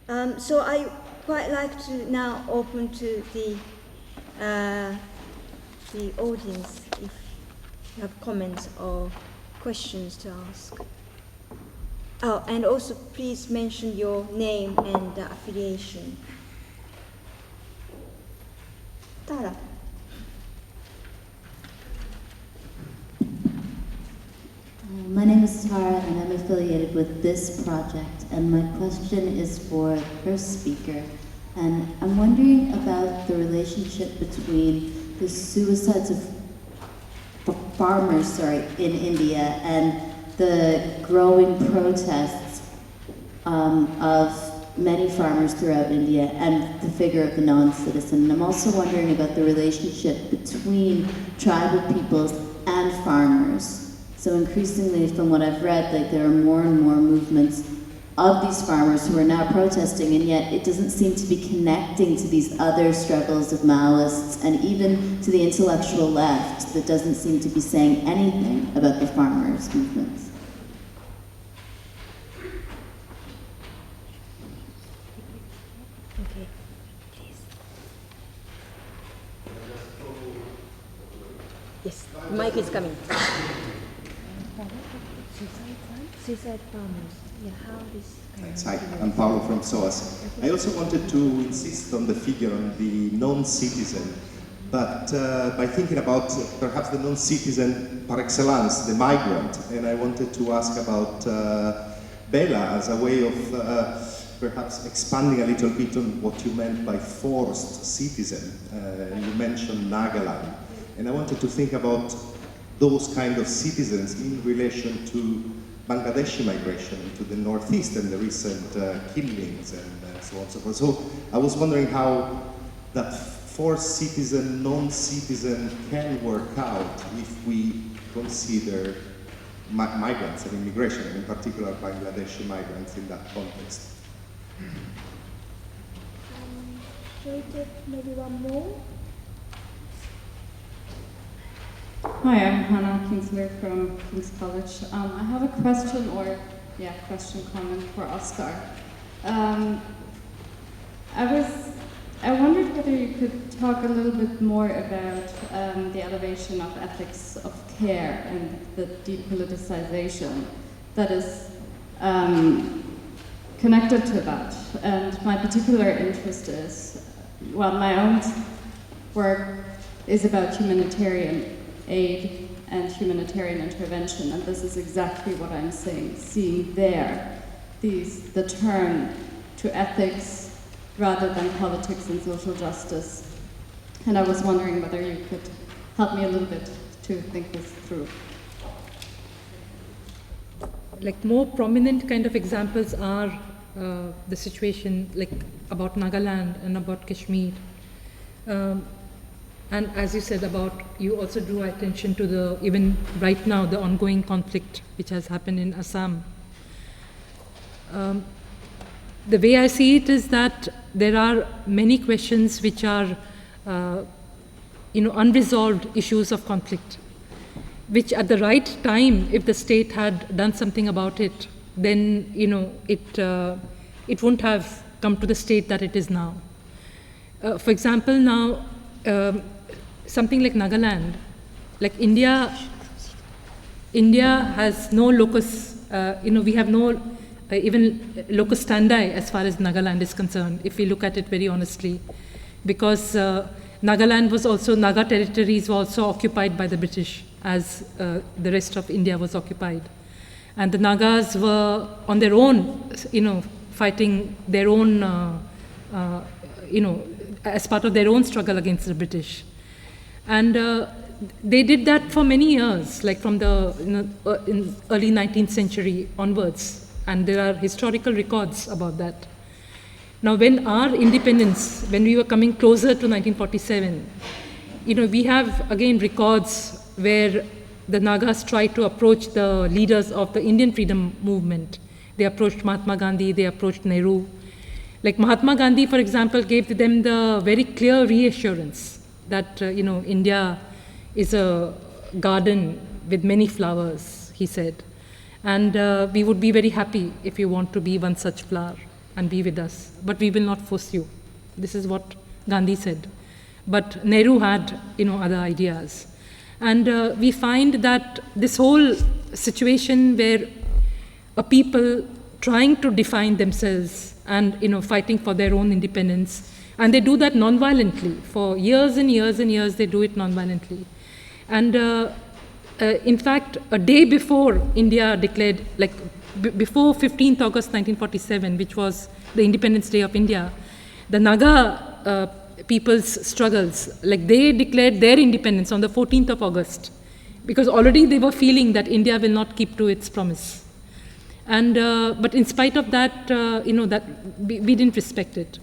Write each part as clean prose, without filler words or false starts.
So I quite like to now open to the audience if you have comments or questions to ask. Oh, and also please mention your name and affiliation. Tara. My name is Tara and I'm affiliated with this project, and my question is for the first speaker. And I'm wondering about the relationship between the suicides of farmers in India and the growing protests of many farmers throughout India and the figure of the non-citizen. And I'm also wondering about the relationship between tribal peoples and farmers. So increasingly, from what I've read, like there are more and more movements of these farmers who are now protesting, and yet it doesn't seem to be connecting to these other struggles of Maoists and even to the intellectual left that doesn't seem to be saying anything about the farmers' movements. Okay, please. Yes, the mic is coming. Suicide farmers. Yeah, how this. Hi, I'm Paolo from SOAS. I also wanted to insist on the figure on the non-citizen, but by thinking about perhaps the non-citizen par excellence, the migrant, and I wanted to ask about Bella as a way of perhaps expanding a little bit on what you meant by forced citizen. You mentioned Nagaland, and I wanted to think about those kind of citizens in relation to Bangladeshi migration into the northeast and the recent killings and so on and so forth. So I was wondering how that forced citizen, non-citizen can work out if we consider migrants and immigration, and in particular Bangladeshi migrants in that context. Shall we take maybe one more? Hi, I'm Hannah Kingsler from King's College. I have a question comment for Oscar. I wondered whether you could talk a little bit more about the elevation of ethics of care and the depoliticization that is connected to that. And my particular interest is, my own work is about humanitarian aid and humanitarian intervention, and this is exactly what I'm seeing there. The turn to ethics rather than politics and social justice. And I was wondering whether you could help me a little bit to think this through. Like more prominent kind of examples are the situation like about Nagaland and about Kashmir. And as you said you also drew attention to even right now, the ongoing conflict which has happened in Assam. The way I see it is that there are many questions which are, unresolved issues of conflict, which at the right time, if the state had done something about it, then, it wouldn't have come to the state that it is now. For example, now, something like Nagaland, like India has no locus, we have no even locus standi as far as Nagaland is concerned, if we look at it very honestly, because Naga territories were also occupied by the British as the rest of India was occupied. And the Nagas were on their own, fighting their own, as part of their own struggle against the British. And they did that for many years, like from the in early 19th century onwards. And there are historical records about that. Now, when our independence, when we were coming closer to 1947, we have again records where the Nagas tried to approach the leaders of the Indian freedom movement. They approached Mahatma Gandhi, they approached Nehru. Like Mahatma Gandhi, for example, gave them the very clear reassurance that, India is a garden with many flowers, he said. And we would be very happy if you want to be one such flower. and be with us, but we will not force you. This is what Gandhi said. But Nehru had, other ideas. And we find that this whole situation where a people trying to define themselves and, fighting for their own independence, and they do that non-violently. For years and years and years, they do it non-violently. And in fact, a day before India declared, before 15th August 1947, which was the Independence Day of India, the Naga people's struggles, they declared their independence on the 14th of August, because already they were feeling that India will not keep to its promise. And but in spite of that, that we didn't respect it.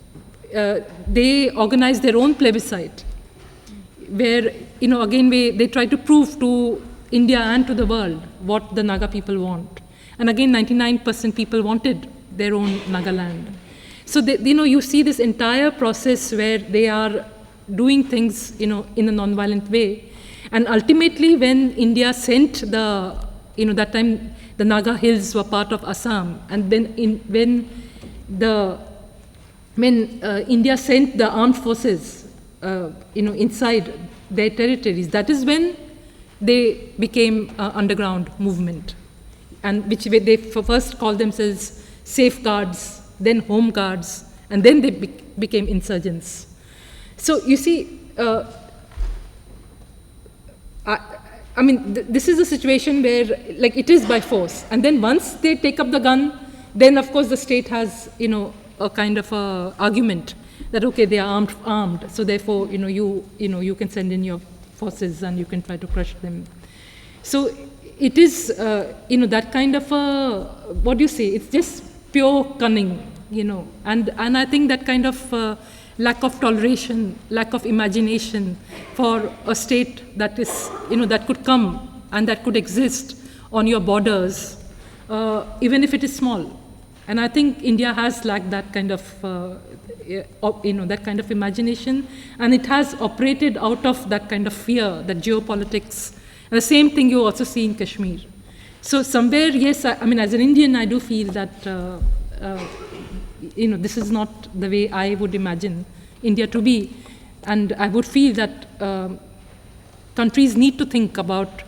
They organized their own plebiscite, where again they try to prove to India and to the world what the Naga people want. And again, 99% people wanted their own Nagaland. So you see this entire process where they are doing things in a non-violent way. And ultimately, when India sent that time the Naga Hills were part of Assam, and then when India sent the armed forces, inside their territories, that is when they became an underground movement, and which they first called themselves safeguards, then home guards, and then they became insurgents. So you see, this is a situation where, it is by force, and then once they take up the gun, then of course the state has, a kind of a argument that okay, they are armed, so therefore, you can send in your forces and you can try to crush them. So it is, that kind of what do you say? It's just pure cunning, and I think that kind of lack of toleration, lack of imagination for a state that is, that could come and that could exist on your borders, even if it is small. And I think India has lacked that kind of, that kind of imagination, and it has operated out of that kind of fear, that geopolitics. And the same thing you also see in Kashmir. So somewhere, yes, as an Indian, I do feel that, this is not the way I would imagine India to be. And I would feel that countries need to think about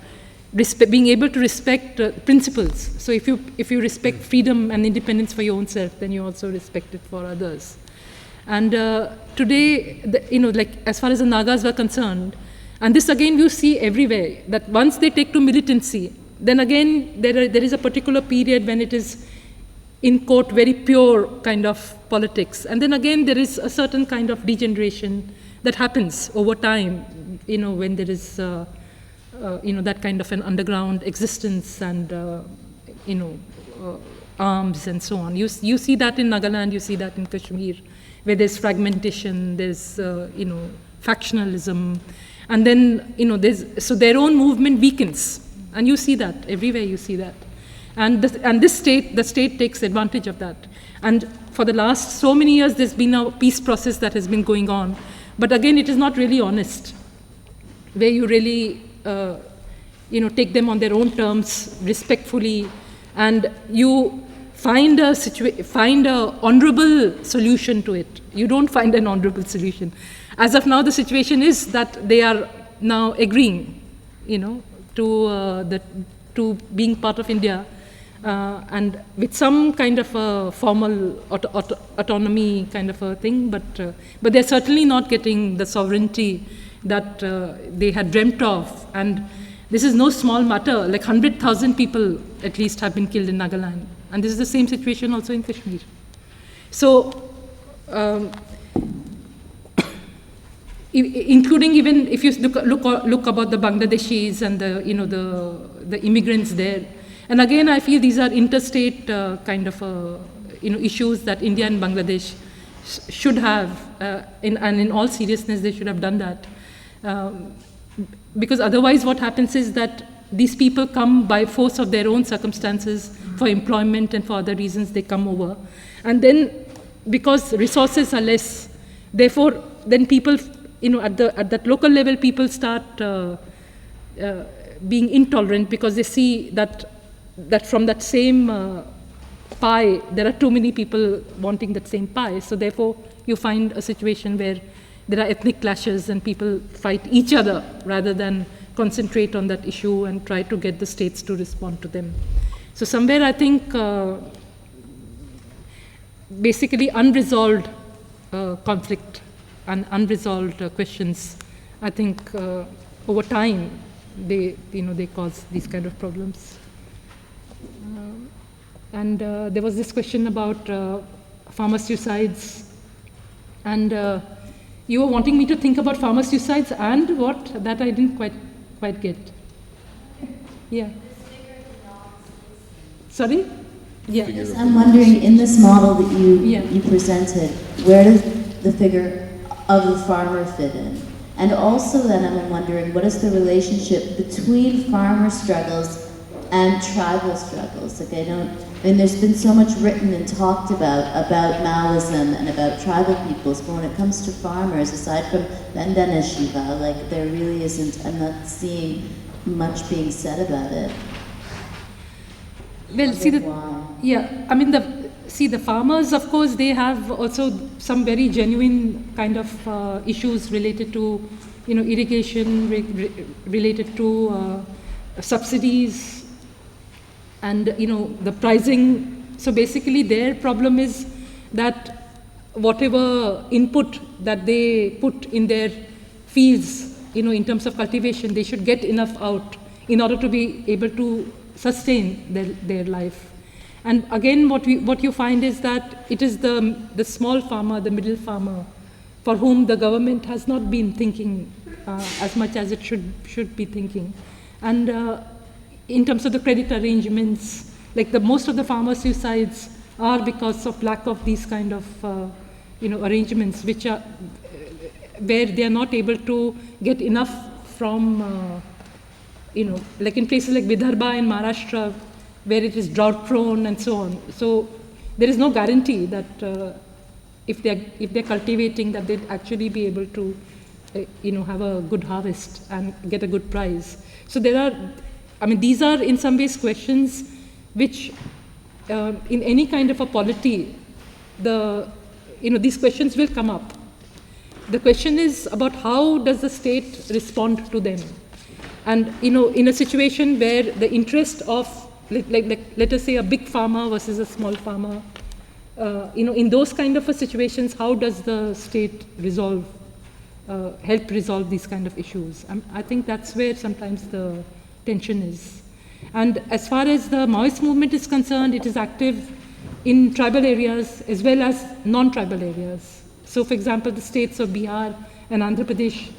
being able to respect principles. So if you respect freedom and independence for your own self, then you also respect it for others. And today, as far as the Nagas were concerned, and this again you see everywhere, that once they take to militancy, then again there is a particular period when it is, in quote, very pure kind of politics. And then again there is a certain kind of degeneration that happens over time, when there is that kind of an underground existence and, arms and so on. You see that in Nagaland, you see that in Kashmir, where there's fragmentation, there's, factionalism, and then, so their own movement weakens. And you see that, everywhere you see that. And the state takes advantage of that. And for the last so many years, there's been a peace process that has been going on. But again, it is not really honest, where you really, take them on their own terms, respectfully, and you find a honorable solution to it. You don't find an honorable solution. As of now, the situation is that they are now agreeing, to being part of India, and with some kind of a formal autonomy kind of a thing, but they're certainly not getting the sovereignty that they had dreamt of. And this is no small matter, 100,000 people at least have been killed in Nagaland. And this is the same situation also in Kashmir. So, including even if you look about the Bangladeshis and the immigrants there. And again, I feel these are interstate kind of issues that India and Bangladesh should have, and in all seriousness, they should have done that. Because otherwise what happens is that these people come by force of their own circumstances for employment and for other reasons they come over. And then because resources are less, therefore then people, at that local level, people start being intolerant because they see that from that same pie, there are too many people wanting that same pie. So therefore, you find a situation where there are ethnic clashes and people fight each other rather than concentrate on that issue and try to get the states to respond to them. So somewhere I think basically unresolved conflict and unresolved questions, I think over time they cause these kind of problems. And there was this question about farmer suicides, and you were wanting me to think about farmer suicides and what? That I didn't quite get. Yeah. Sorry? Yeah. Yes, I'm wondering, in this model that Yeah. you presented, where does the figure of the farmer fit in? And also then I'm wondering, what is the relationship between farmer struggles and tribal struggles? Like there's been so much written and talked about Maoism and about tribal peoples, but when it comes to farmers, aside from Vandana Shiva, like there really isn't, I'm not seeing much being said about it. Well, see Why? yeah, I mean the farmers, of course, they have also some very genuine kind of issues related to, irrigation, related to subsidies, and the pricing. So basically, their problem is that whatever input that they put in their fields, in terms of cultivation, they should get enough out in order to be able to sustain their life. And again, what you find is that it is the small farmer, the middle farmer, for whom the government has not been thinking as much as it should be thinking. And in terms of the credit arrangements, like most of the farmer suicides are because of lack of these kind of arrangements, which are where they are not able to get enough from like in places like Vidarbha in Maharashtra, where it is drought prone and so on. So there is no guarantee that if they're cultivating, that they'd actually be able to have a good harvest and get a good price. So these are in some ways questions which in any kind of a polity, these questions will come up. The question is about how does the state respond to them? And in a situation where the interest of, let us say, a big farmer versus a small farmer, in those kind of situations, how does the state help resolve these kind of issues? I think that's where sometimes the tension is. And as far as the Maoist movement is concerned, it is active in tribal areas as well as non-tribal areas. So, for example, the states of Bihar and Andhra Pradesh,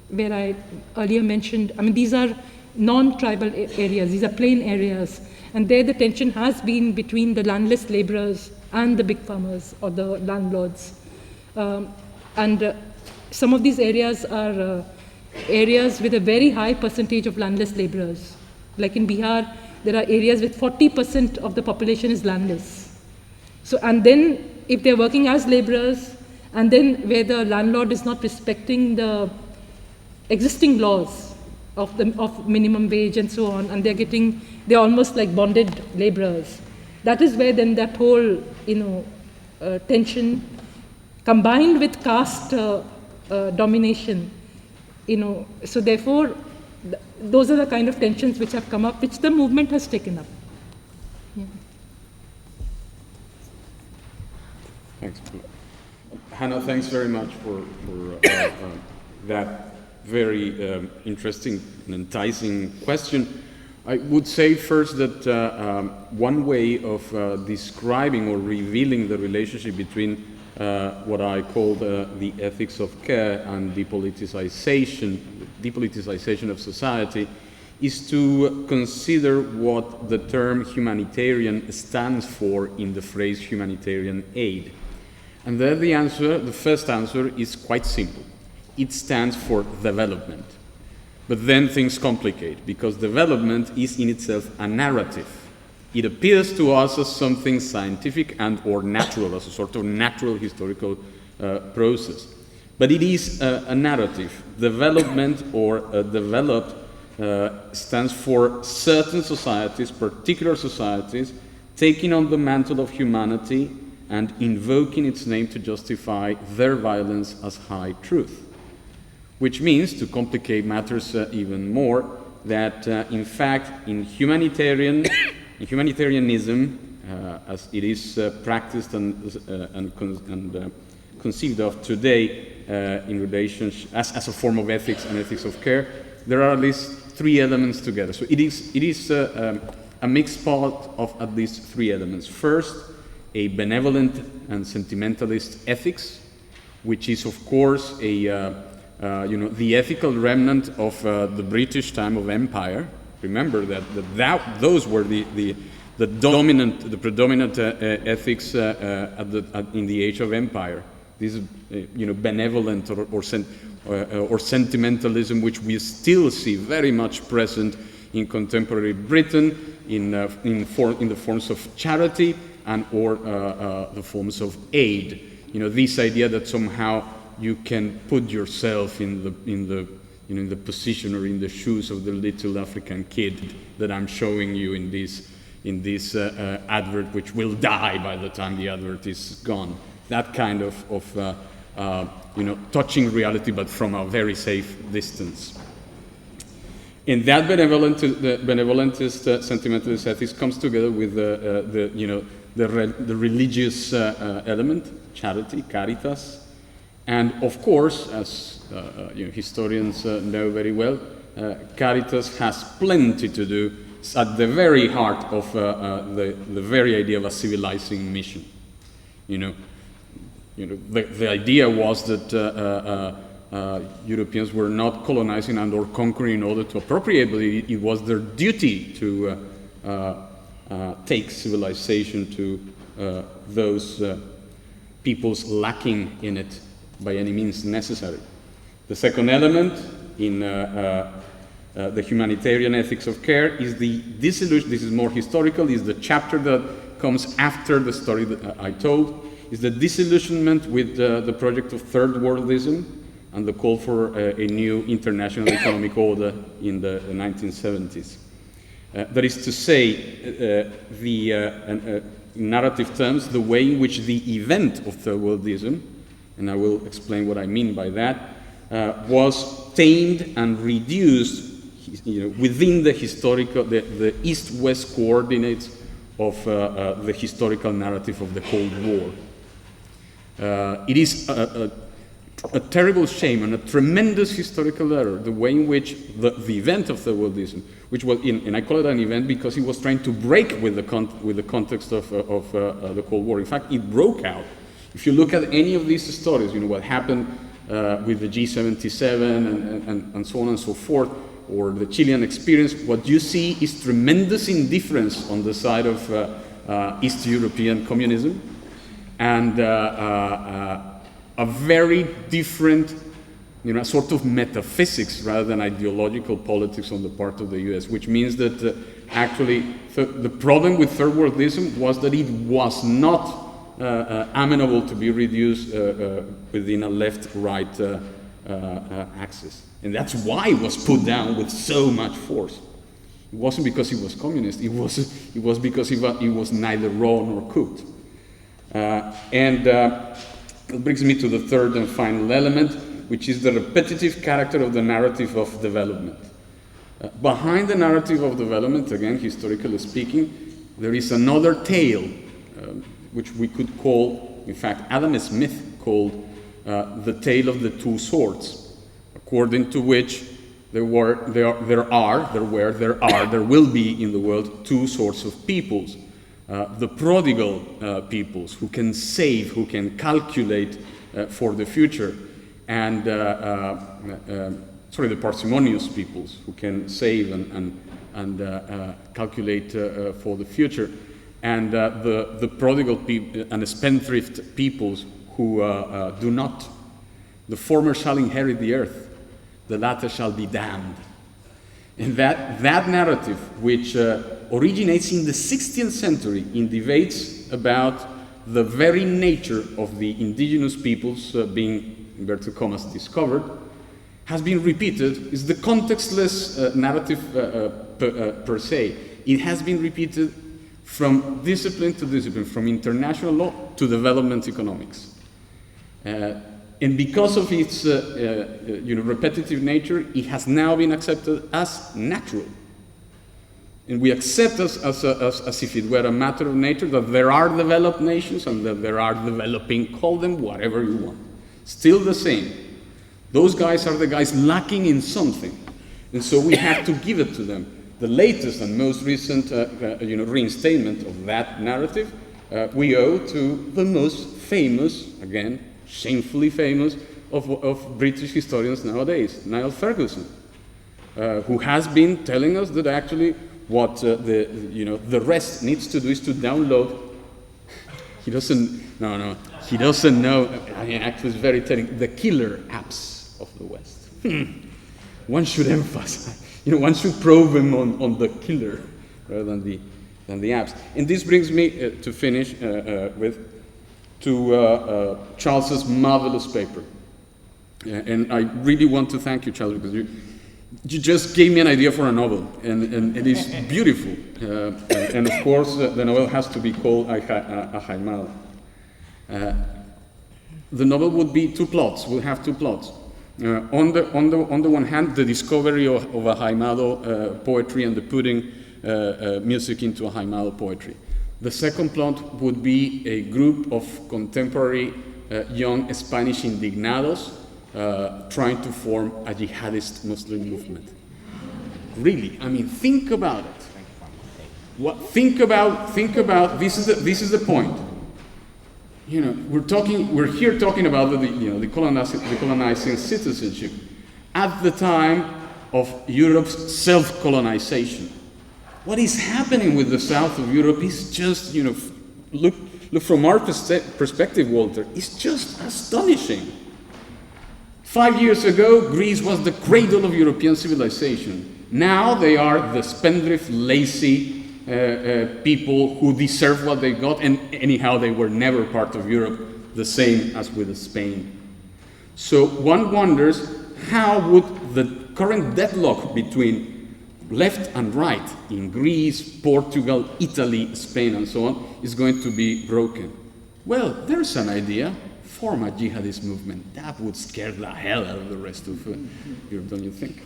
where I earlier mentioned, these are non-tribal areas, these are plain areas, and there the tension has been between the landless laborers and the big farmers or the landlords. And some of these areas are areas with a very high percentage of landless laborers. Like in Bihar, there are areas with 40% of the population is landless. So, and then if they're working as laborers, and then where the landlord is not respecting the existing laws of minimum wage and so on, and they're almost like bonded laborers. That is where then that whole, tension combined with caste domination, so therefore, those are the kind of tensions which have come up, which the movement has taken up. Yeah. Thanks. Hannah, thanks very much for that very interesting and enticing question. I would say first that one way of describing or revealing the relationship between what I call the ethics of care and depoliticization of society is to consider what the term humanitarian stands for in the phrase humanitarian aid. And there the first answer is quite simple. It stands for development. But then things complicate, because development is in itself a narrative. It appears to us as something scientific and or natural, as a sort of natural historical process. But it is a narrative. Development or developed stands for certain societies, particular societies, taking on the mantle of humanity and invoking its name to justify their violence as high truth. Which means, to complicate matters even more, that in fact in humanitarianism, as it is practiced and conceived of today in relation as a form of ethics and ethics of care, there are at least three elements together. So it is a mixed pot of at least three elements. First, a benevolent and sentimentalist ethics, which is of course the ethical remnant of the British time of empire. Remember that those were the predominant ethics in the age of empire. This benevolent or sentimentalism, which we still see very much present in contemporary Britain, in the forms of charity and or the forms of aid. This idea that somehow you can put yourself in the position or in the shoes of the little African kid that I'm showing you in this advert, which will die by the time the advert is gone. That kind of touching reality, but from a very safe distance. And that benevolentist sentimentalist ethics comes together with the religious element, charity, caritas. And of course, as historians know very well, Caritas has plenty to do at the very heart of the very idea of a civilizing mission. The idea was that Europeans were not colonizing and or conquering in order to appropriate, but it was their duty to take civilization to those peoples lacking in it by any means necessary. The second element in the humanitarian ethics of care is the disillusion. This is more historical, is the chapter that comes after the story that I told, is the disillusionment with the project of third worldism and the call for a new international economic order in the 1970s. That is to say, in narrative terms, the way in which the event of third worldism, and I will explain what I mean by that, was tamed and reduced within the east-west coordinates of the historical narrative of the Cold War. It is a terrible shame and a tremendous historical error, the way in which the event of third worldism, which was, and I call it an event because it was trying to break with the context of the Cold War. In fact, it broke out. If you look at any of these stories, what happened with the G77 and so on and so forth, or the Chilean experience, what you see is tremendous indifference on the side of East European communism, and a very different, sort of metaphysics rather than ideological politics on the part of the US, which means that actually the problem with third worldism was that it was not amenable to be reduced within a left-right axis. And that's why it was put down with so much force. It wasn't because it was communist, it was because it was neither raw nor cooked. It brings me to the third and final element, which is the repetitive character of the narrative of development. Behind the narrative of development, again, historically speaking, there is another tale, which we could call, in fact, Adam Smith called the tale of the two swords, according to which there will be in the world two sorts of peoples. The prodigal peoples who can save, who can calculate for the future, and the parsimonious peoples who can save and calculate for the future, and the prodigal people and the spendthrift peoples who do not. The former shall inherit the earth, the latter shall be damned. And that narrative, which originates in the 16th century in debates about the very nature of the indigenous peoples being, inverted commas, discovered, has been repeated, is the contextless narrative per se. It has been repeated from discipline to discipline, from international law to development economics. And because of its repetitive nature, it has now been accepted as natural. And we accept as if it were a matter of nature that there are developed nations and that there are developing, call them whatever you want. Still the same. Those guys are the guys lacking in something. And so we have to give it to them. The latest and most recent reinstatement of that narrative we owe to the most famous, again, shamefully famous, of British historians nowadays, Niall Ferguson, who has been telling us that actually what the rest needs to do is to download. He doesn't know. I mean, actually, it's very telling. The killer apps of the West. One should emphasize. One should probe them on the killer rather than the apps. And this brings me to finish to Charles's marvelous paper. And I really want to thank you, Charles, because you just gave me an idea for a novel, and it is beautiful. And of course, the novel has to be called Ajaimada. The novel would be two plots. We'll have two plots. On the one hand, the discovery of Ajaimado poetry and the putting music into Ajaimado poetry. The second plot would be a group of contemporary young Spanish indignados trying to form a jihadist Muslim movement. Really, I mean, think about it. Think about. This is the point. We're here talking about the colonizing citizenship at the time of Europe's self-colonization. What is happening with the south of Europe is just, look from our perspective, Walter, it's just astonishing. 5 years ago, Greece was the cradle of European civilization. Now they are the spendthrift, lazy people who deserve what they got, and anyhow, they were never part of Europe, the same as with Spain. So one wonders, how would the current deadlock between left and right in Greece, Portugal, Italy, Spain, and so on is going to be broken? Well, there's an idea. Form a jihadist movement. That would scare the hell out of the rest of Europe, don't you think?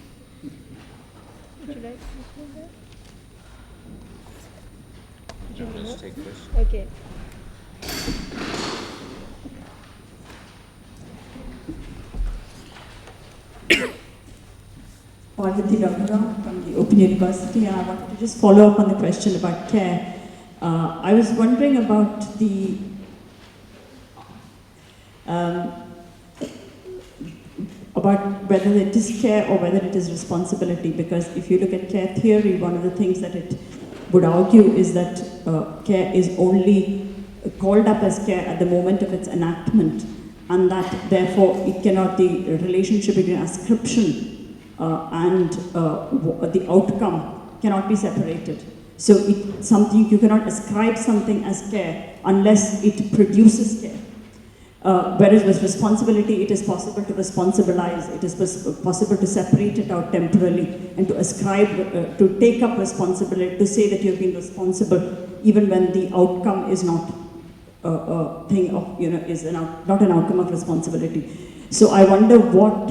Would you like to do that? Just take this. Okay. Parvati Raghuram from the Open University, and I wanted to just follow up on the question about care. I was wondering about about whether it is care or whether it is responsibility, because if you look at care theory, one of the things that it would argue is that care is only called up as care at the moment of its enactment, and that therefore it cannot, the relationship between ascription and the outcome cannot be separated. So it's something, you cannot ascribe something as care unless it produces care. Whereas with responsibility, it is possible to responsibilize, it is possible to separate it out temporarily and to ascribe, to take up responsibility, to say that you have been responsible even when the outcome is not a thing of, is not an outcome of responsibility. So I wonder what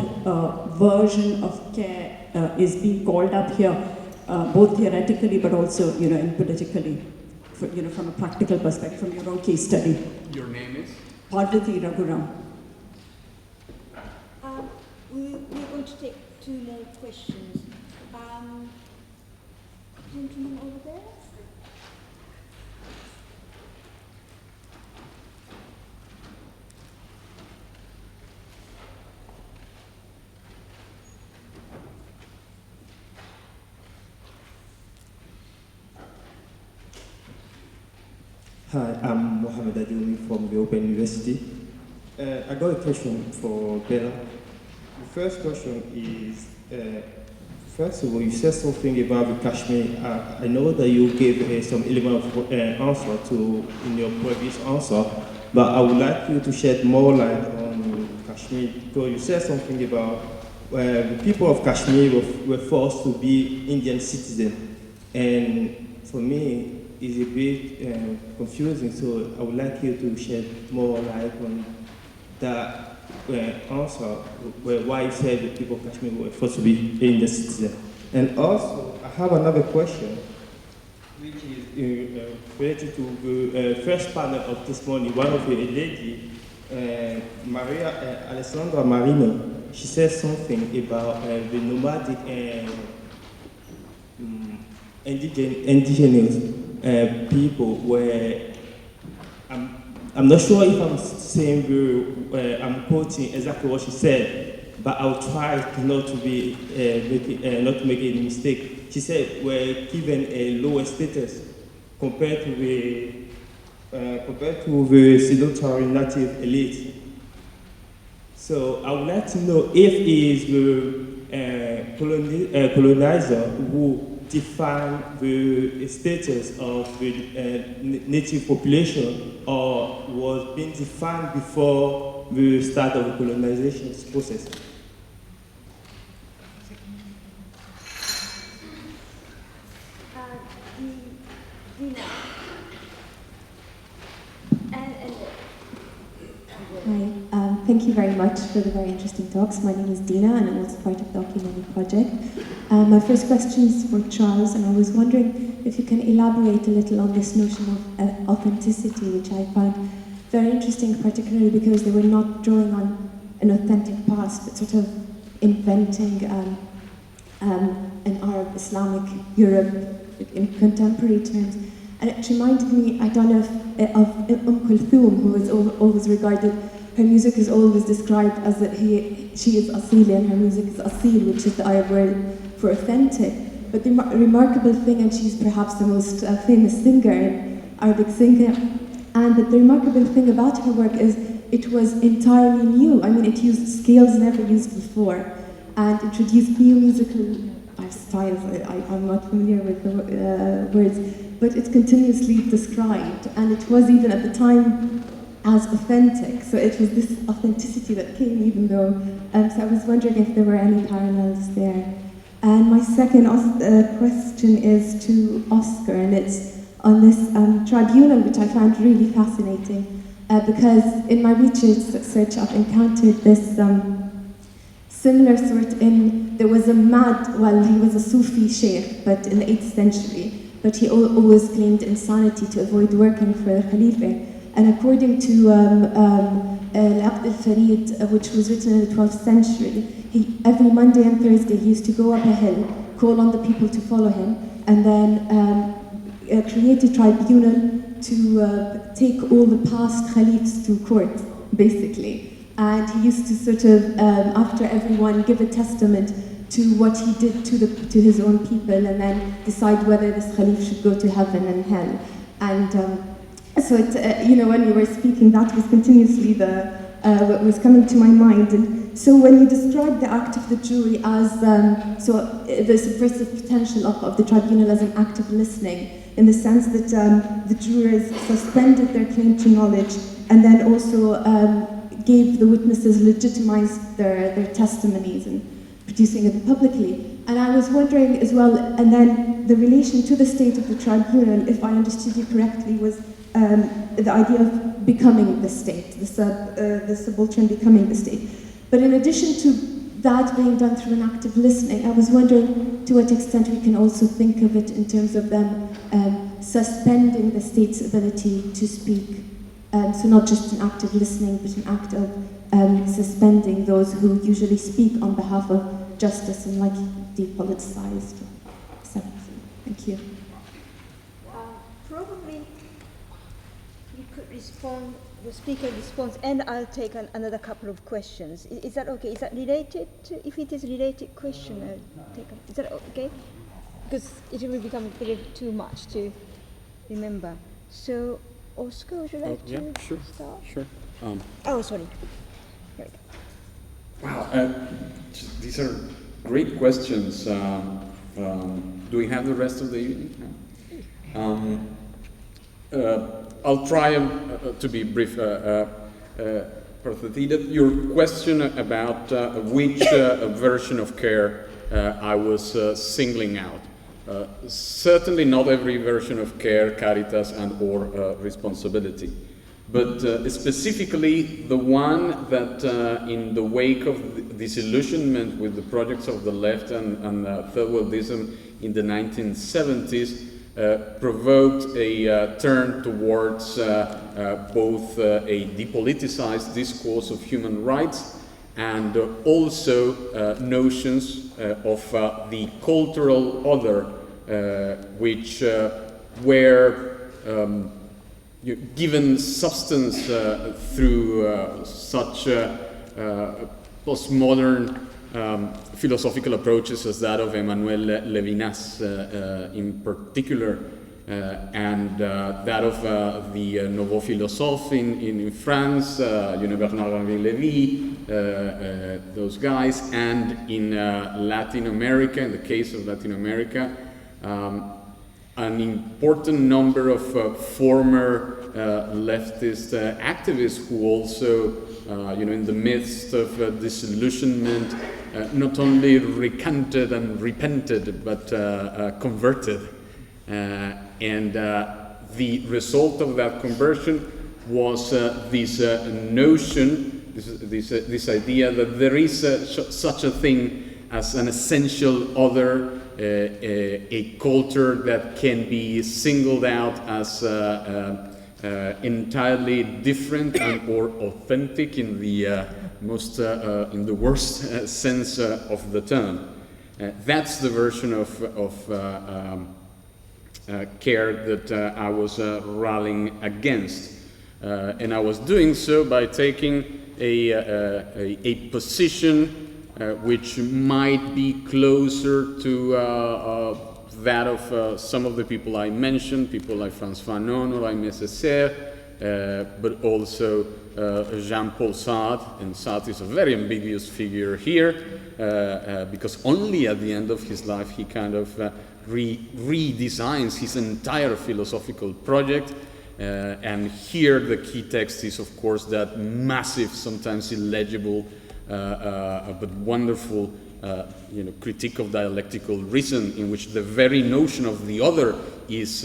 version of care is being called up here, both theoretically but also, and politically, from a practical perspective, from your own case study. Your name is? Parvati Raghuram. We're going to take two more questions. Gentleman over there. Hi, I'm Mohammed Adjoumi from the Open University. I got a question for Bella. The first question is, first of all, you said something about the Kashmir. I know that you gave some element of answer in your previous answer, but I would like you to shed more light on Kashmir, because you said something about the people of Kashmir were forced to be Indian citizens. And for me, is a bit confusing, so I would like you to shed more light on that answer, why you said the people of Kashmir were supposed to be in the citizen. And also, I have another question, which is related to the first panel of this morning. One of the lady, Maria Alessandra Marino, she said something about the nomadic indigenous people, where I'm not sure if I'm saying I'm quoting exactly what she said, but I'll try not to be not to make any mistake. She said we're given a lower status compared to the sedentary native elite. So I would like to know if it is the colonizer who defined the status of the native population, or was being defined before the start of the colonization process. Hi, thank you very much for the very interesting talks. My name is Dina and I'm also part of the Okinani project. My first question is for Charles, and I was wondering if you can elaborate a little on this notion of authenticity, which I found very interesting, particularly because they were not drawing on an authentic past, but sort of inventing an Arab, Islamic Europe in contemporary terms. And it reminded me, I don't know if, of Kulthum, who is always regarded, her music is always described as that she is Asili and her music is Asil, which is the Arab word for authentic. But the remarkable thing, and she's perhaps the most famous singer, Arabic singer, and that the remarkable thing about her work is it was entirely new. I mean, it used scales never used before and introduced new musical styles. I'm not familiar with the words, but it's continuously described, and it was even at the time as authentic. So it was this authenticity that came, even though, so I was wondering if there were any parallels there. And my second question is to Oscar, and it's on this tribunal, which I found really fascinating, because in my research I've encountered this similar sort there was a he was a Sufi sheikh, but in the 8th century, but he always claimed insanity to avoid working for the Khalifa. And according to Al-Aqd al-Farid, which was written in the 12th century, every Monday and Thursday he used to go up a hill, call on the people to follow him, and then create a tribunal to take all the past Khalifs to court, basically. And he used to sort of, after everyone, give a testament to what he did to his own people, and then decide whether this Khalif should go to heaven and hell. And so, when you were speaking, that was continuously what was coming to my mind. And so when you described the act of the jury as, the subversive potential of the tribunal as an act of listening, in the sense that the jurors suspended their claim to knowledge, and then also gave the witnesses, legitimized their testimonies and producing it publicly. And I was wondering as well, and then the relation to the state of the tribunal, if I understood you correctly, was the idea of becoming the state, the subaltern becoming the state. But in addition to that being done through an act of listening, I was wondering to what extent we can also think of it in terms of them suspending the state's ability to speak. So not just an act of listening, but an act of suspending those who usually speak on behalf of justice and like depoliticized. Thank you. Probably you could respond, the speaker responds, and I'll take another couple of questions. Is that okay? Is that related to, if it is a related question, I'll take is that okay? Because it will become a bit too much to remember. So, Oscar, would you like to start? Sure. Oh, sorry. Here we go. Wow, these are great questions. Do we have the rest of the evening? I'll try to be brief. Your question about which version of care I was singling out. certainly not every version of care, caritas, and or responsibility. But specifically the one that in the wake of the disillusionment with the projects of the left and third worldism in the 1970s provoked a turn towards both a depoliticized discourse of human rights and also notions of the cultural other, which were given substance through such postmodern philosophical approaches as that of Emmanuel Levinas in particular, and that of the Nouveau Philosophe in France, Bernard-Henri Lévy, those guys, and in Latin America, in the case of Latin America, an important number of former leftist activists who also, in the midst of disillusionment, not only recanted and repented, but converted. And the result of that conversion was this notion, this idea that there is such a thing as an essential other, a culture that can be singled out as entirely different and or authentic in the most in the worst sense of the term. That's the version of care that I was rallying against, and I was doing so by taking a position which might be closer to that of some of the people I mentioned, people like Frantz Fanon or Aimé Césaire, but also Jean-Paul Sartre, and Sartre is a very ambiguous figure here, because only at the end of his life he kind of redesigns his entire philosophical project, and here the key text is of course that massive, sometimes illegible, but wonderful critique of dialectical reason, in which the very notion of the other is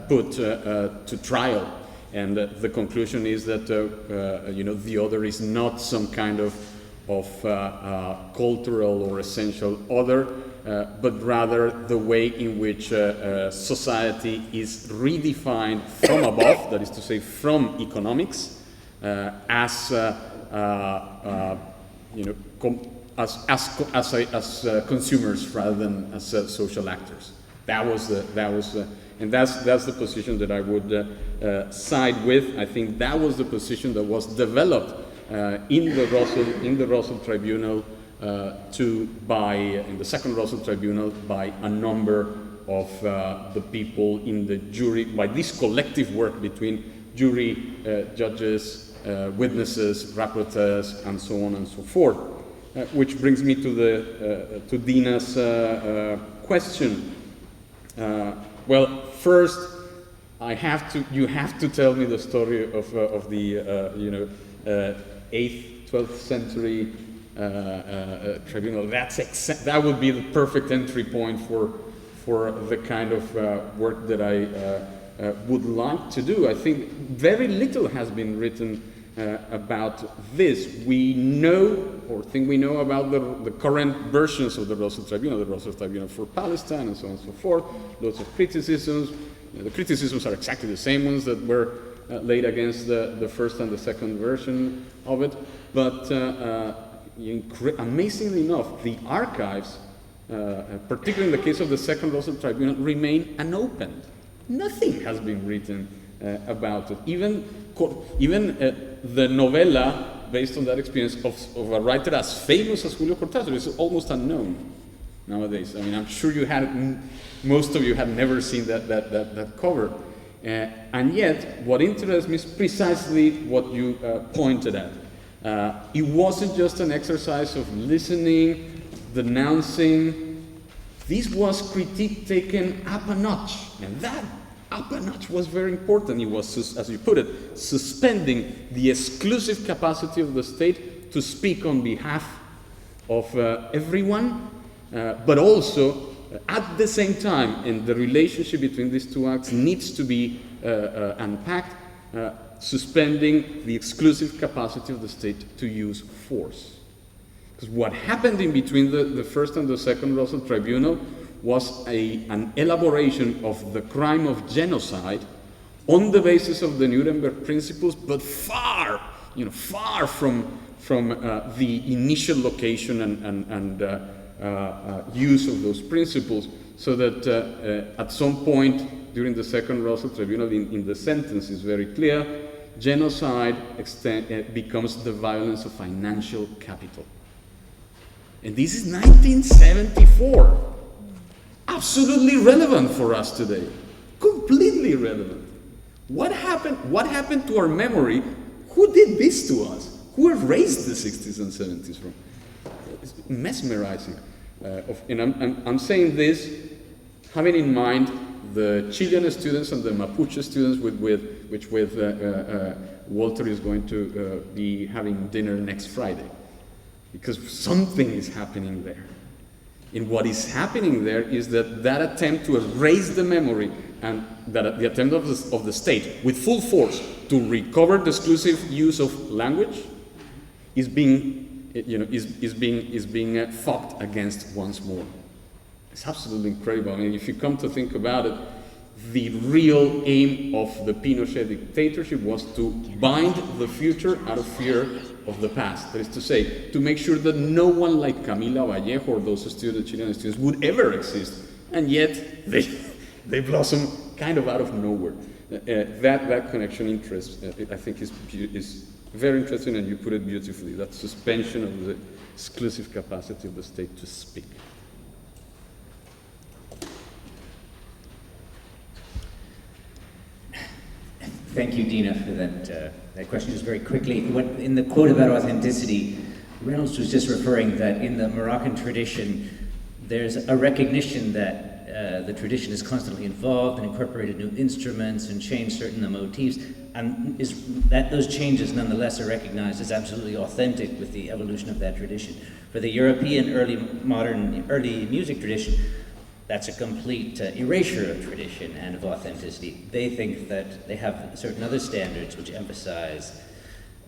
put to trial. And the conclusion is that the other is not some kind of cultural or essential other, but rather the way in which society is redefined from above, that is to say from economics, as consumers rather than as social actors. That's the position that I would side with. I think that was the position that was developed in the Russell Tribunal in the second Russell Tribunal by a number of the people in the jury, by this collective work between jury, judges, witnesses, rapporteurs, and so on and so forth. Which brings me to Dina's question. Well, first, you have to tell me the story of the 8th, 12th century tribunal. That would be the perfect entry point for the kind of work that I would like to do. I think very little has been written about this. We know, or think we know, about the current versions of the Russell Tribunal, the Russell Tribunal for Palestine, and so on and so forth. Lots of criticisms. The criticisms are exactly the same ones that were laid against the first and the second version of it. But amazingly enough, the archives, particularly in the case of the second Russell Tribunal, remain unopened. Nothing has been written about it. Even the novella, based on that experience of a writer as famous as Julio Cortázar, is almost unknown nowadays. I mean, I'm sure most of you had never seen that cover. And yet, what interests me is precisely what you pointed at. It wasn't just an exercise of listening, denouncing. This was critique taken up a notch, and that up a notch was very important. It was, as you put it, suspending the exclusive capacity of the state to speak on behalf of everyone, but also at the same time, and the relationship between these two acts needs to be unpacked, suspending the exclusive capacity of the state to use force. Because what happened in between the first and the second Russell Tribunal was an elaboration of the crime of genocide on the basis of the Nuremberg principles, but far from the initial location and use of those principles, so that at some point during the second Russell Tribunal, in the sentence is very clear, genocide becomes the violence of financial capital. And this is 1974. Absolutely relevant for us today. Completely relevant. What happened to our memory? Who did this to us? Who erased the 60s and 70s from? It's mesmerizing. And I'm saying this having in mind the Chilean students and the Mapuche students with Walter is going to be having dinner next Friday. Because something is happening there. And what is happening there is that attempt to erase the memory and that the attempt of the state with full force to recover the exclusive use of language is being fought against once more. It's absolutely incredible. I mean, if you come to think about it, the real aim of the Pinochet dictatorship was to bind the future out of fear of the past. That is to say, to make sure that no one like Camila Vallejo or those Chilean students would ever exist, and yet they blossom kind of out of nowhere. That connection interest, I think, is very interesting, and you put it beautifully. That suspension of the exclusive capacity of the state to speak. Thank you, Dina, for that question. Just very quickly, in the quote about authenticity, Reynolds was just referring that in the Moroccan tradition, there's a recognition that the tradition is constantly involved and incorporated new instruments and changed certain motifs, and that those changes nonetheless are recognized as absolutely authentic with the evolution of that tradition. For the European early music tradition, that's a complete erasure of tradition and of authenticity. They think that they have certain other standards which emphasize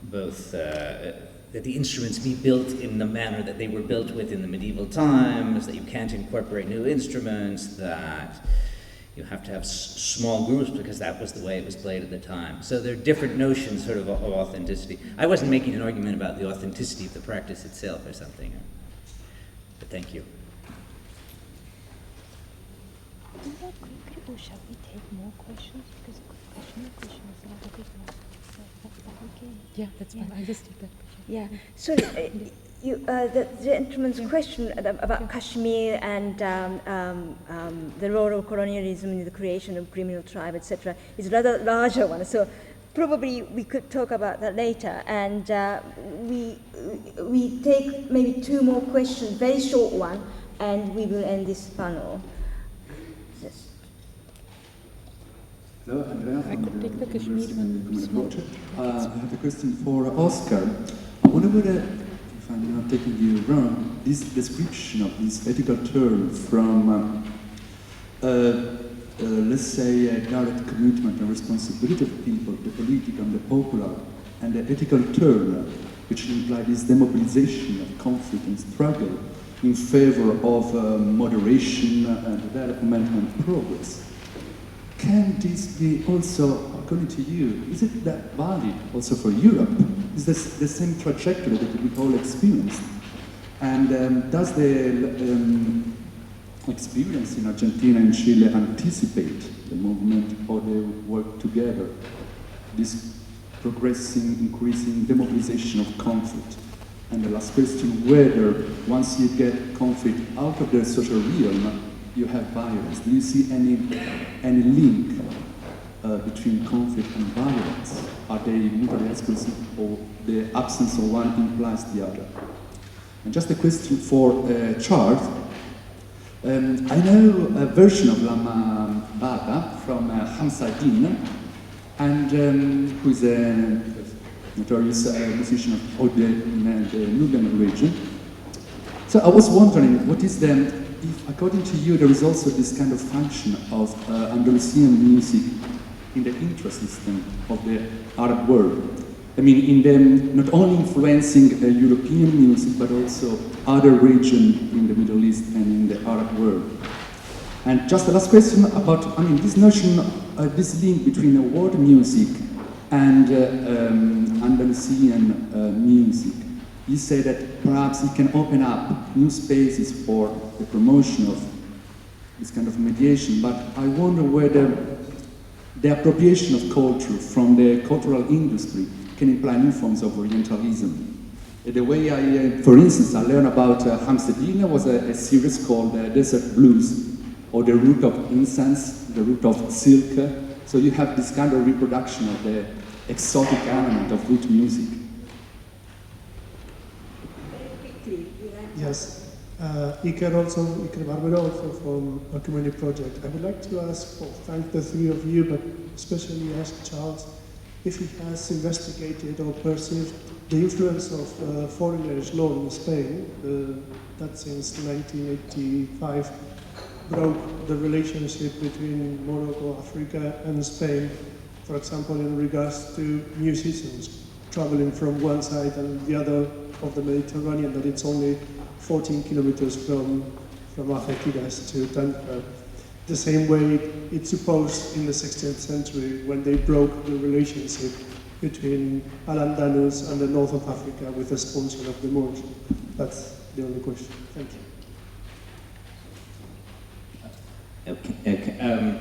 both that the instruments be built in the manner that they were built with in the medieval times, that you can't incorporate new instruments, that you have to have small groups because that was the way it was played at the time. So there are different notions sort of authenticity. I wasn't making an argument about the authenticity of the practice itself or something, but thank you. Or shall we take more questions? Because question is a lot of people. Okay. Yeah, that's fine. I just did that. Yeah. So the gentleman's question about Kashmir and the role of colonialism in the creation of criminal tribe, etc., is a rather larger one. So probably we could talk about that later. And we take maybe two more questions, very short one, and we will end this panel. Hello, Andrea. I could take the Kashmir one. I have a question for Oscar. I wonder whether, if I'm not taking you wrong, this description of this ethical turn from, let's say, a direct commitment and responsibility of people, the political and the popular, and the ethical turn, which implies this demobilization of conflict and struggle in favor of moderation, development, and progress. Can this be also, according to you, is it that valid also for Europe? Is this the same trajectory that we all experienced? And does the experience in Argentina and Chile anticipate the movement, or they work together? This progressing, increasing demobilization of conflict. And the last question, whether once you get conflict out of the social realm, you have violence. Do you see any link between conflict and violence? Are they mutually exclusive, or the absence of one implies the other? And just a question for Charles. I know a version of Lama Baba from Hamza Din, and who is a notorious musician of Ode in the Nubian region. So I was wondering, what is the if, according to you, there is also this kind of function of Andalusian music in the interest system of the Arab world. I mean, in them not only influencing European music, but also other regions in the Middle East and in the Arab world. And just the last question about, I mean, this notion, this link between world music and Andalusian music. You say that perhaps it can open up new spaces for the promotion of this kind of mediation, but I wonder whether the appropriation of culture from the cultural industry can imply new forms of Orientalism. The way for instance, I learned about Hamsedina was a series called Desert Blues, or the root of incense, the root of silk. So you have this kind of reproduction of the exotic element of good music. Yes, Iker Barbero, also from a community project. I would like to ask, or thank the three of you, but especially ask Charles, if he has investigated or perceived the influence of foreign marriage law in Spain, that since 1985 broke the relationship between Morocco, Africa, and Spain, for example, in regards to musicians traveling from one side and the other of the Mediterranean, that it's only 14 kilometers from Algeciras to Tanger. The same way it supposed in the 16th century when they broke the relationship between Al-Andalus and the north of Africa with the expulsion of the Moors. That's the only question. Thank you. Okay.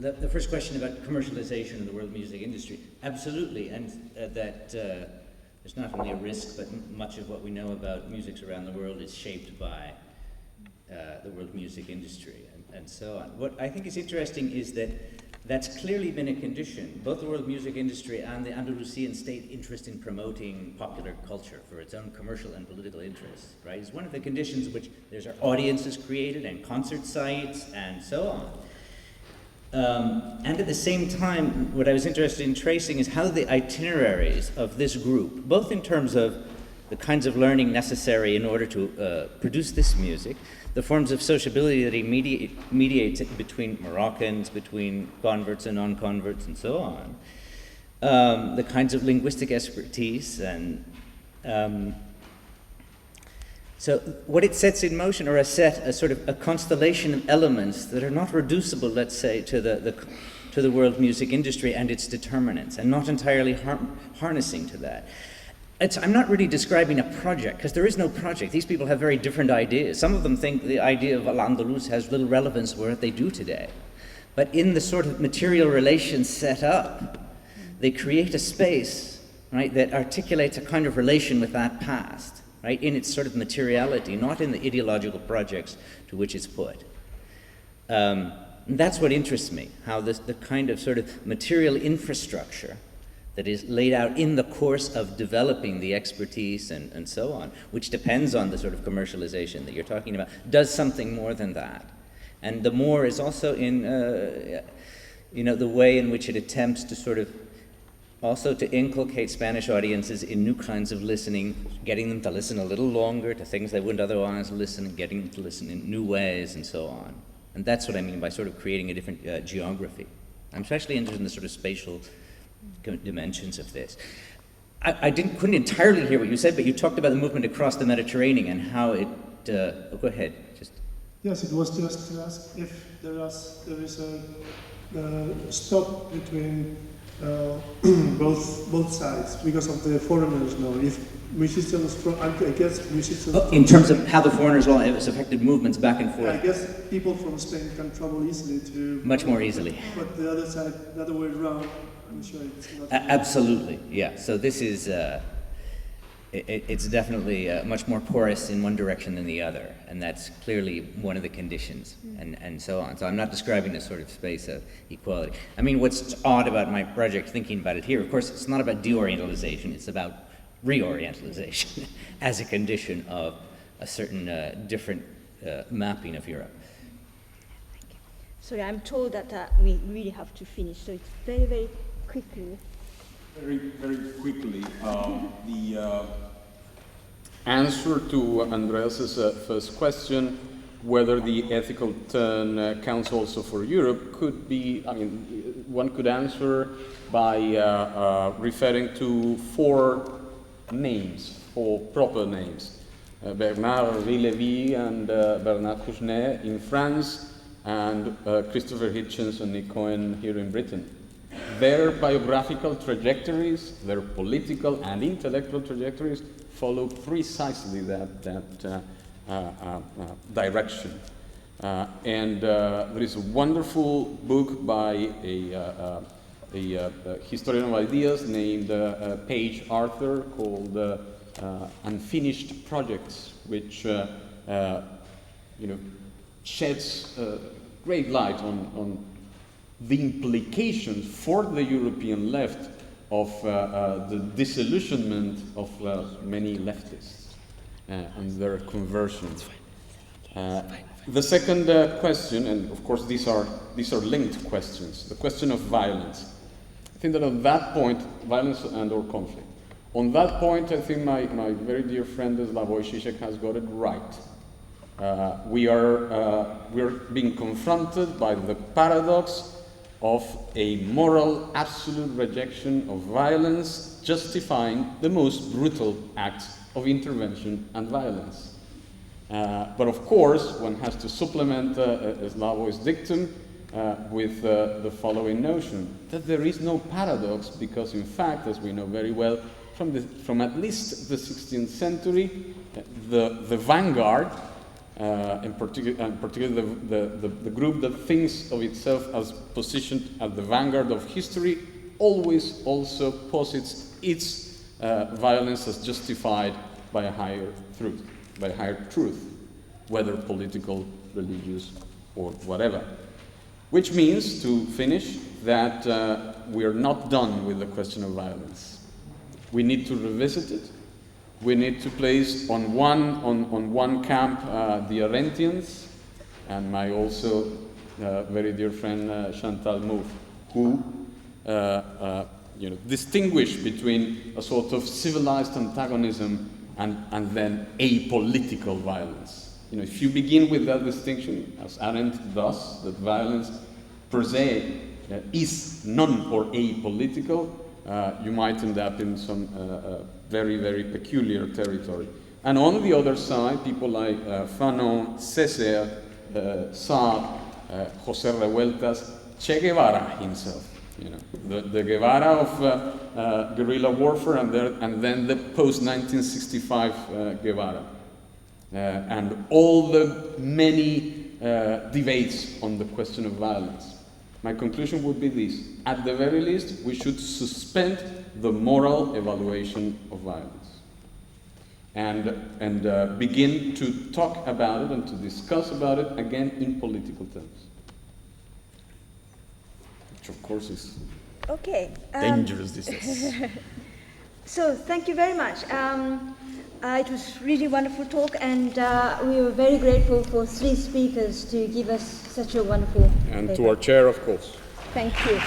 The first question about commercialization of the world music industry, absolutely, and that there's not only a risk, but much of what we know about musics around the world is shaped by the world music industry and so on. What I think is interesting is that that's clearly been a condition, both the world music industry and the Andalusian state interest in promoting popular culture for its own commercial and political interests, right? It's one of the conditions in which there's audiences created and concert sites and so on. And at the same time, what I was interested in tracing is how the itineraries of this group, both in terms of the kinds of learning necessary in order to produce this music, the forms of sociability that he mediates between Moroccans, between converts and non-converts, and so on, the kinds of linguistic expertise, and so what it sets in motion are a sort of a constellation of elements that are not reducible, let's say, to the world music industry and its determinants, and not entirely harnessing to that. I'm not really describing a project, because there is no project. These people have very different ideas. Some of them think the idea of Al-Andalus has little relevance for what they do today. But in the sort of material relations set up, they create a space, right, that articulates a kind of relation with that past, right, in its sort of materiality, not in the ideological projects to which it's put. That's what interests me, how the kind of sort of material infrastructure that is laid out in the course of developing the expertise and so on, which depends on the sort of commercialization that you're talking about, does something more than that. And the more is also in, the way in which it attempts to sort of also to inculcate Spanish audiences in new kinds of listening, getting them to listen a little longer to things they wouldn't otherwise listen, and getting them to listen in new ways and so on. And that's what I mean by sort of creating a different geography. I'm especially interested in the sort of spatial dimensions of this. I couldn't entirely hear what you said, but you talked about the movement across the Mediterranean and how it. Go ahead. Yes, it was just to ask if there is a stop between both sides because of the foreigners law. If musicians from, I guess musicians. In terms of how the foreigners law has affected movements back and forth. I guess people from Spain can travel easily to. Much more easily. But the other side, the other way around. I'm sure it's not. Absolutely, yeah. So this is, it's definitely much more porous in one direction than the other, and that's clearly one of the conditions, and so on. So I'm not describing a sort of space of equality. I mean, what's odd about my project, thinking about it here, of course, it's not about deorientalization, it's about reorientalization as a condition of a certain different mapping of Europe. Sorry, I'm told that we really have to finish, so it's very, very quickly. Very, very quickly. answer to Andreas's first question, whether the ethical turn counts also for Europe, could be, I mean, one could answer by referring to four names, four proper names. Bernard Henri and Bernard Kouchner in France, and Christopher Hitchens and Nick Cohen here in Britain. Their biographical trajectories, their political and intellectual trajectories, follow precisely that direction. And there is a wonderful book by a historian of ideas named Paige Arthur called Unfinished Projects, which sheds great light on the implications for the European left of the disillusionment of many leftists and their conversion. The second question, and of course these are linked questions, the question of violence. I think that on that point, violence and/or conflict. On that point, I think my very dear friend Slavoj Žižek has got it right. We are being confronted by the paradox of a moral absolute rejection of violence, justifying the most brutal acts of intervention and violence. But of course, one has to supplement Slavoj's dictum with the following notion, that there is no paradox, because in fact, as we know very well, from at least the 16th century, the vanguard, in particular the group that thinks of itself as positioned at the vanguard of history, always also posits its violence as justified by a higher truth, whether political, religious, or whatever. Which means, to finish, that we are not done with the question of violence. We need to revisit it. We need to place on one camp the Arendtians, and my also very dear friend Chantal Mouffe, who distinguish between a sort of civilized antagonism and then apolitical violence. If you begin with that distinction, as Arendt does, that violence per se is non or apolitical, you might end up in some very, very peculiar territory. And on the other side, people like Fanon, Césaire, Sartre, José Revueltas, Che Guevara himself, the Guevara of guerrilla warfare, and then the post-1965 Guevara. And all the many debates on the question of violence. My conclusion would be this: at the very least, we should suspend the moral evaluation of violence and begin to talk about it and to discuss about it again in political terms, which of course is dangerous these days. So thank you very much. It was really wonderful talk, and we were very grateful for three speakers to give us such a wonderful and paper. To our chair, of course. Thank you.